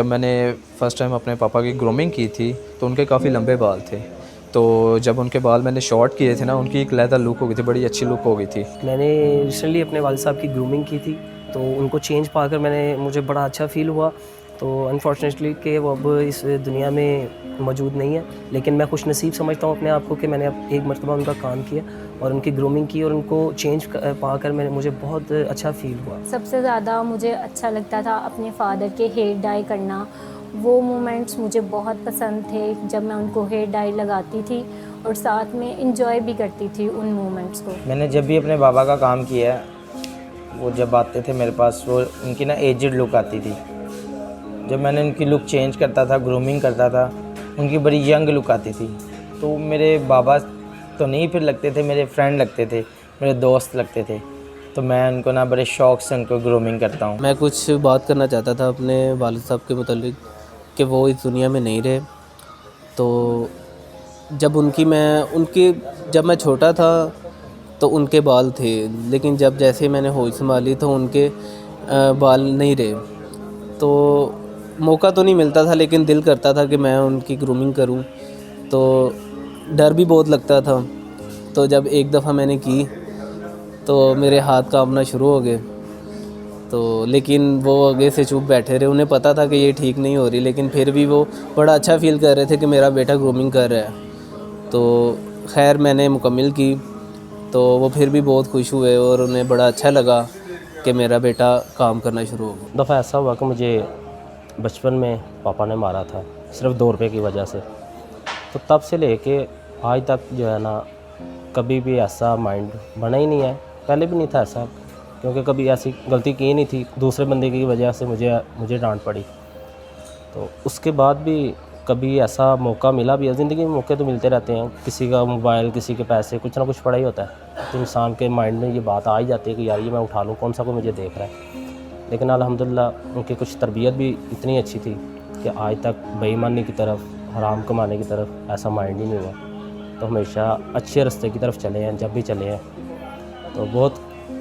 जब मैंने first time अपने पापा की ग्रूमिंग की थी तो उनके काफ़ी लंबे बाल थे। तो जब उनके बाल मैंने शॉर्ट किए थे ना, उनकी एक लैदर लुक हो गई थी, बड़ी अच्छी लुक हो गई थी। मैंने रिसेंटली अपने वालिद साहब की ग्रूमिंग की थी, तो उनको चेंज पाकर मुझे बड़ा अच्छा फ़ील हुआ। तो अनफॉर्चुनेटली कि वो अब इस दुनिया में मौजूद नहीं है, लेकिन मैं खुशनसीब समझता हूँ अपने आप को कि मैंने अब एक मरतबा उनका काम किया और उनकी ग्रूमिंग की और उनको चेंज पाकर मुझे बहुत अच्छा फ़ील हुआ। सबसे ज़्यादा मुझे अच्छा लगता था अपने फ़ादर के हेयर डाई करना। वो मोमेंट्स मुझे बहुत पसंद थे जब मैं उनको हेयर डाई लगाती थी और साथ में एंजॉय भी करती थी उन मोमेंट्स को। मैंने जब भी अपने बाबा का काम किया है, वो जब आते थे मेरे पास, वो उनकी ना एजड लुक आती थी। जब मैंने उनकी लुक चेंज करता था, ग्रूमिंग करता था, उनकी बड़ी यंग लुक आती थी। तो मेरे बाबा तो नहीं फिर लगते थे, मेरे फ्रेंड लगते थे, मेरे दोस्त लगते थे। तो मैं उनको ना बड़े शौक़ से उनको ग्रूमिंग करता हूँ। मैं कुछ बात करना चाहता था अपने वालिद साहब के मुतालिक कि वो इस दुनिया में नहीं रहे। तो जब मैं छोटा था तो उनके बाल थे, लेकिन जब जैसे मैंने होश संभाली तो उनके बाल नहीं रहे। तो मौका तो नहीं मिलता था, लेकिन दिल करता था कि मैं उनकी ग्रूमिंग करूं। तो डर भी बहुत लगता था। तो जब एक दफ़ा मैंने की तो मेरे हाथ कांपना शुरू हो गए। तो लेकिन वो आगे से चुप बैठे रहे, उन्हें पता था कि ये ठीक नहीं हो रही, लेकिन फिर भी वो बड़ा अच्छा फ़ील कर रहे थे कि मेरा बेटा ग्रूमिंग कर रहा है। तो खैर मैंने मुकम्मल की, तो वो फिर भी बहुत खुश हुए और उन्हें बड़ा अच्छा लगा कि मेरा बेटा काम करना शुरू हो गया। दफ़ा ऐसा हुआ कि मुझे बचपन में पापा ने मारा था, सिर्फ 2 रुपये की वजह से। तो तब से लेके आज तक जो है ना, कभी भी ऐसा माइंड बना ही नहीं है। पहले भी नहीं था ऐसा, क्योंकि कभी ऐसी गलती की नहीं थी, दूसरे बंदे की वजह से मुझे डांट पड़ी। तो उसके बाद भी कभी ऐसा मौका मिला भी है, ज़िंदगी में मौके तो मिलते रहते हैं, किसी का मोबाइल, किसी के पैसे, कुछ ना कुछ पड़ा ही होता है। तो इंसान के माइंड में ये बात आ ही जाती है कि यार ये मैं उठा लूँ, कौन सा कोई मुझे देख रहा है। लेकिन अल्हम्दुलिल्लाह उनकी कुछ तरबियत भी इतनी अच्छी थी कि आज तक बेईमानी की तरफ, हराम कमाने की तरफ ऐसा माइंड ही नहीं हुआ। तो हमेशा अच्छे रास्ते की तरफ चले हैं, जब भी चले हैं। तो बहुत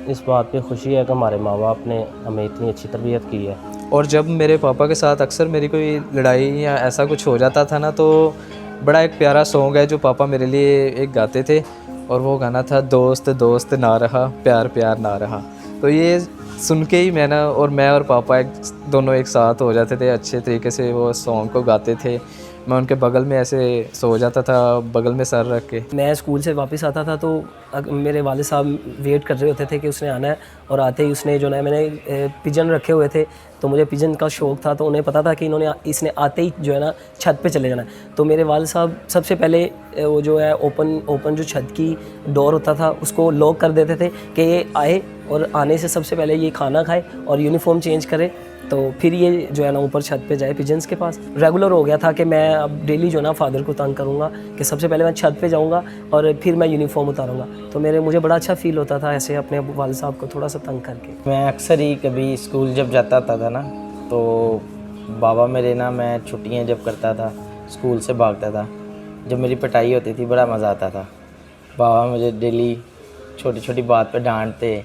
इस बात पे खुशी है कि हमारे माँ बाप ने हमें इतनी अच्छी तरबियत की है। और जब मेरे पापा के साथ अक्सर मेरी कोई लड़ाई या ऐसा कुछ हो जाता था ना, तो बड़ा एक प्यारा सॉन्ग है जो पापा मेरे लिए एक गाते थे, और वो गाना था, दोस्त दोस्त ना रहा, प्यार प्यार ना रहा। तो ये सुन के ही मैं और पापा दोनों एक साथ हो जाते थे, अच्छे तरीके से वो सॉन्ग को गाते थे। मैं उनके बगल में ऐसे सो जाता था, बगल में सर रख के। मैं स्कूल से वापस आता था तो मेरे वालिद साहब वेट कर रहे होते थे कि उसने आना है, और आते ही उसने जो है, मैंने पिजन रखे हुए थे, तो मुझे पिजन का शौक़ था। तो उन्हें पता था कि इसने आते ही जो है ना छत पे चले जाना है। तो मेरे वालिद साहब सबसे पहले वो जो है ओपन जो छत की डोर होता था उसको लॉक कर देते थे कि ये आए और आने से सबसे पहले ये खाना खाए और यूनिफॉर्म चेंज करे, तो फिर ये जो है ना ऊपर छत पे जाए पिजन्स के पास। रेगुलर हो गया था कि मैं अब डेली जो है ना फादर को तंग करूँगा कि सबसे पहले मैं छत पे जाऊँगा और फिर मैं यूनिफॉर्म उतारूँगा। तो मुझे बड़ा अच्छा फ़ील होता था ऐसे अपने वालिद साहब को थोड़ा सा तंग करके। मैं अक्सर ही कभी स्कूल जब जाता था ना, तो बाबा मेरे ना, मैं छुट्टियाँ जब करता था स्कूल से भागता था। जब मेरी पिटाई होती थी बड़ा मज़ा आता था। बाबा मुझे डेली छोटी छोटी बात पे डांटते,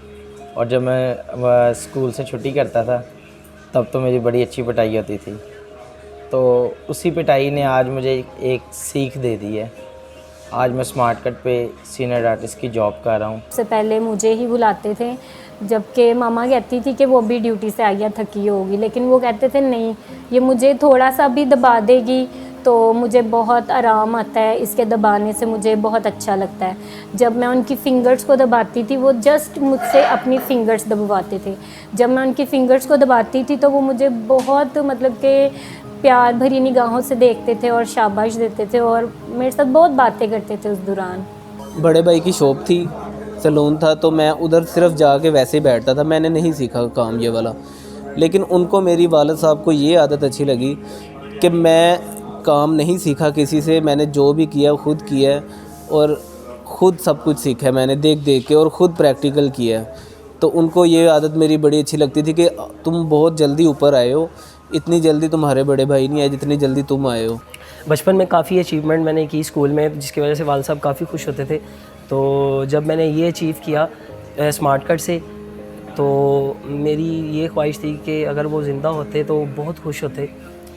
और जब मैं स्कूल से छुट्टी करता था तब तो मेरी बड़ी अच्छी पिटाई होती थी। तो उसी पिटाई ने आज मुझे एक सीख दे दी है। आज मैं स्मार्ट कट पे सीनियर आर्टिस्ट की जॉब कर रहा हूँ। सबसे पहले मुझे ही बुलाते थे, जबकि मामा कहती थी कि वो भी ड्यूटी से आई है, थकी होगी, लेकिन वो कहते थे नहीं, ये मुझे थोड़ा सा भी दबा देगी तो मुझे बहुत आराम आता है, इसके दबाने से मुझे बहुत अच्छा लगता है। जब मैं उनकी फ़िंगर्स को दबाती थी, वो जस्ट मुझसे अपनी फ़िंगर्स दबवाते थे। जब मैं उनकी फ़िंगर्स को दबाती थी तो वो मुझे बहुत मतलब कि प्यार भरी निगाहों से देखते थे और शाबाश देते थे और मेरे साथ बहुत बातें करते थे उस दौरान। बड़े भाई की शॉप थी, सैलून था, तो मैं उधर सिर्फ जाके वैसे ही बैठता था। मैंने नहीं सीखा काम ये वाला, लेकिन उनको, मेरी वालिद साहब को ये आदत अच्छी लगी कि मैं काम नहीं सीखा किसी से, मैंने जो भी किया खुद किया है और ख़ुद सब कुछ सीखा है मैंने देख देख के, और ख़ुद प्रैक्टिकल किया है। तो उनको ये आदत मेरी बड़ी अच्छी लगती थी कि तुम बहुत जल्दी ऊपर आए हो, इतनी जल्दी तुम्हारे बड़े भाई नहीं आए जितनी जल्दी तुम आए हो। बचपन में काफ़ी अचीवमेंट मैंने की स्कूल में, जिसकी वजह से वालिद साहब काफ़ी खुश होते थे। तो जब मैंने ये अचीव किया स्मार्ट कट से, तो मेरी ये ख्वाहिश थी कि अगर वो ज़िंदा होते तो बहुत खुश होते।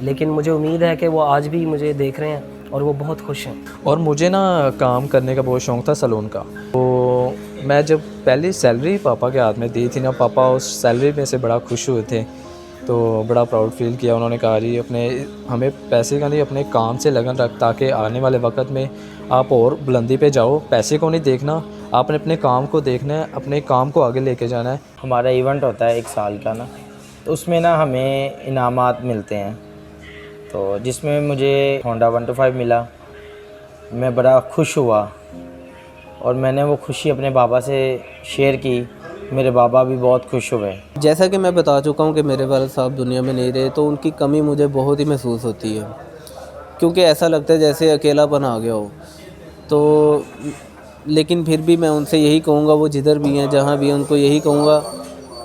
लेकिन मुझे उम्मीद है कि वो आज भी मुझे देख रहे हैं और वो बहुत खुश हैं। और मुझे ना काम करने का बहुत शौक़ था सैलून का। तो मैं जब पहली सैलरी पापा के हाथ में दी थी ना, पापा उस सैलरी में से बड़ा खुश हुए थे। तो बड़ा प्राउड फील किया। उन्होंने कहा जी अपने हमें पैसे का नहीं, अपने काम से लगन रख, ताकि आने वाले वक्त में आप और बुलंदी पे जाओ। पैसे को नहीं देखना, आपने अपने काम को देखना है, अपने काम को आगे लेके जाना है। हमारा इवेंट होता है 1 साल का ना, तो उसमें ना हमें इनामात मिलते हैं। तो जिसमें मुझे होंडा 125 मिला, मैं बड़ा खुश हुआ और मैंने वो खुशी अपने बाबा से शेयर की। मेरे बाबा भी बहुत खुश हुए। जैसा कि मैं बता चुका हूँ कि मेरे वालिद साहब दुनिया में नहीं रहे, तो उनकी कमी मुझे बहुत ही महसूस होती है, क्योंकि ऐसा लगता है जैसे अकेलापन आ गया हो। तो लेकिन फिर भी मैं उनसे यही कहूँगा, वो जिधर भी हैं जहाँ भी हैं, उनको यही कहूँगा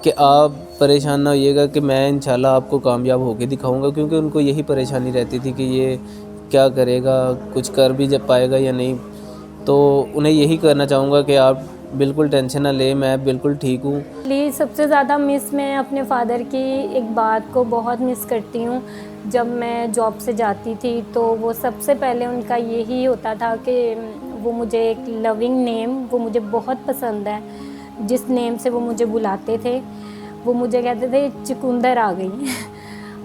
कि आप परेशान ना होइएगा कि मैं इंशाल्लाह आपको कामयाब होके दिखाऊँगा, क्योंकि उनको यही परेशानी रहती थी कि ये क्या करेगा, कुछ कर भी जब पाएगा या नहीं। तो उन्हें यही कहना चाहूँगा कि आप बिल्कुल टेंशन ना लें, मैं बिल्कुल ठीक हूँ। प्लीज़ सबसे ज़्यादा मिस मैं अपने फादर की एक बात को बहुत मिस करती हूँ। जब मैं जॉब से जाती थी तो वो सबसे पहले उनका यही होता था कि वो मुझे एक लविंग नेम, वो मुझे बहुत पसंद है, जिस नेम से वो मुझे बुलाते थे, वो मुझे कहते थे चुकंदर आ गई।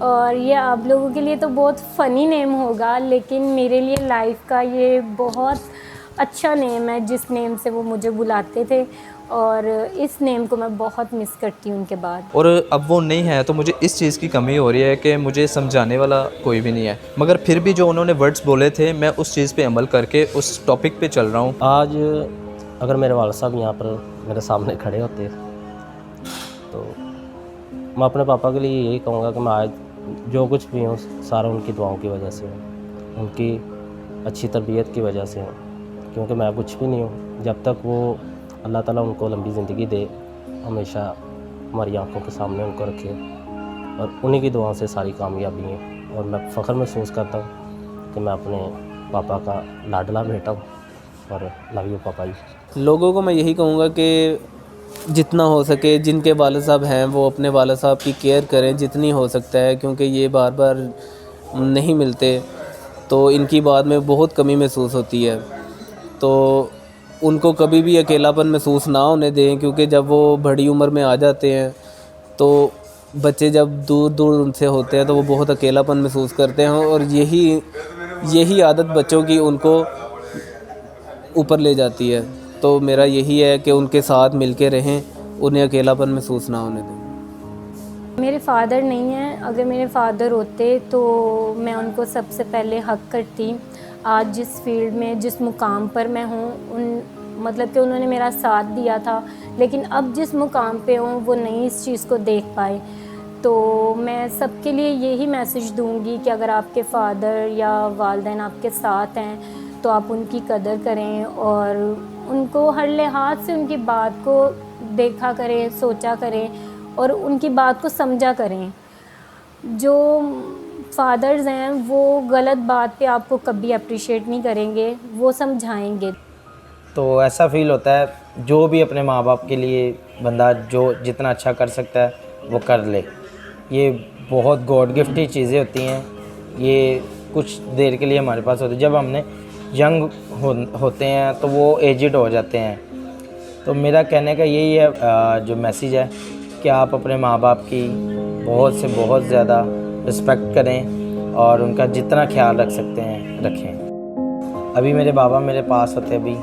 और ये आप लोगों के लिए तो बहुत फ़नी नेम होगा, लेकिन मेरे लिए लाइफ का ये बहुत अच्छा नेम है, जिस नेम से वो मुझे बुलाते थे। और इस नेम को मैं बहुत मिस करती हूँ उनके बाद। और अब वो नहीं है तो मुझे इस चीज़ की कमी हो रही है कि मुझे समझाने वाला कोई भी नहीं है, मगर फिर भी जो उन्होंने वर्ड्स बोले थे मैं उस चीज़ पे अमल करके उस टॉपिक पे चल रहा हूँ। आज अगर मेरे वालिद साहब यहाँ पर मेरे सामने खड़े होते तो मैं अपने पापा के लिए यही कहूँगा कि मैं आज जो कुछ भी हूँ सारा उनकी दुआओं की वजह से हूँ, उनकी अच्छी तरबियत की वजह से हूँ, क्योंकि मैं कुछ भी नहीं हूँ। जब तक वो अल्लाह ताला उनको लंबी ज़िंदगी दे, हमेशा हमारी आंखों के सामने उनको रखे, और उन्हीं की दुआओं से सारी कामयाबी है। और मैं फ़ख्र महसूस करता हूँ कि मैं अपने पापा का लाडला बेटा हूँ। और लव यू पापा जी। लोगों को मैं यही कहूँगा कि जितना हो सके, जिनके वालिद साहब हैं वो अपने वालिद साहब की केयर करें जितनी हो सकता है, क्योंकि ये बार बार नहीं मिलते, तो इनकी बात में बहुत कमी महसूस होती है। तो उनको कभी भी अकेलापन महसूस ना होने दें, क्योंकि जब वो बड़ी उम्र में आ जाते हैं तो बच्चे जब दूर दूर उनसे होते हैं तो वो बहुत अकेलापन महसूस करते हैं, और यही आदत बच्चों की उनको ऊपर ले जाती है। तो मेरा यही है कि उनके साथ मिल के रहें, उन्हें अकेलापन महसूस ना होने दें। मेरे फादर नहीं हैं, अगर मेरे फादर होते तो मैं उनको सबसे पहले हक करती। आज जिस फील्ड में, जिस मुकाम पर मैं हूँ, मतलब कि उन्होंने मेरा साथ दिया था, लेकिन अब जिस मुकाम पे हूँ वो नहीं इस चीज़ को देख पाए। तो मैं सबके लिए यही मैसेज दूँगी कि अगर आपके फ़ादर या वालिदैन आपके साथ हैं तो आप उनकी कदर करें, और उनको हर लिहाज से उनकी बात को देखा करें, सोचा करें, और उनकी बात को समझा करें। जो फादर्स हैं वो गलत बात पे आपको कभी अप्रिशिएट नहीं करेंगे, वो समझाएंगे। तो ऐसा फील होता है जो भी अपने माँ बाप के लिए बंदा जो जितना अच्छा कर सकता है वो कर ले। ये बहुत गॉड गिफ्ट ही चीज़ें होती हैं, ये कुछ देर के लिए हमारे पास होती है। जब हमने यंग होते हैं तो वो एजिड हो जाते हैं। तो मेरा कहने का यही है, जो मैसेज है कि आप अपने माँ बाप की बहुत से बहुत ज़्यादा रिस्पेक्ट करें और उनका जितना ख्याल रख सकते हैं रखें। अभी मेरे बाबा मेरे पास होते, अभी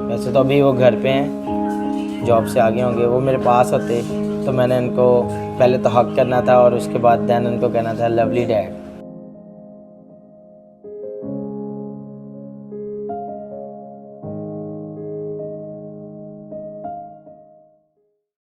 वैसे तो अभी वो घर पे हैं, जॉब से आगे होंगे, वो मेरे पास होते तो मैंने उनको पहले तो हक करना था और उसके बाद दैन उनको कहना था लवली डैड।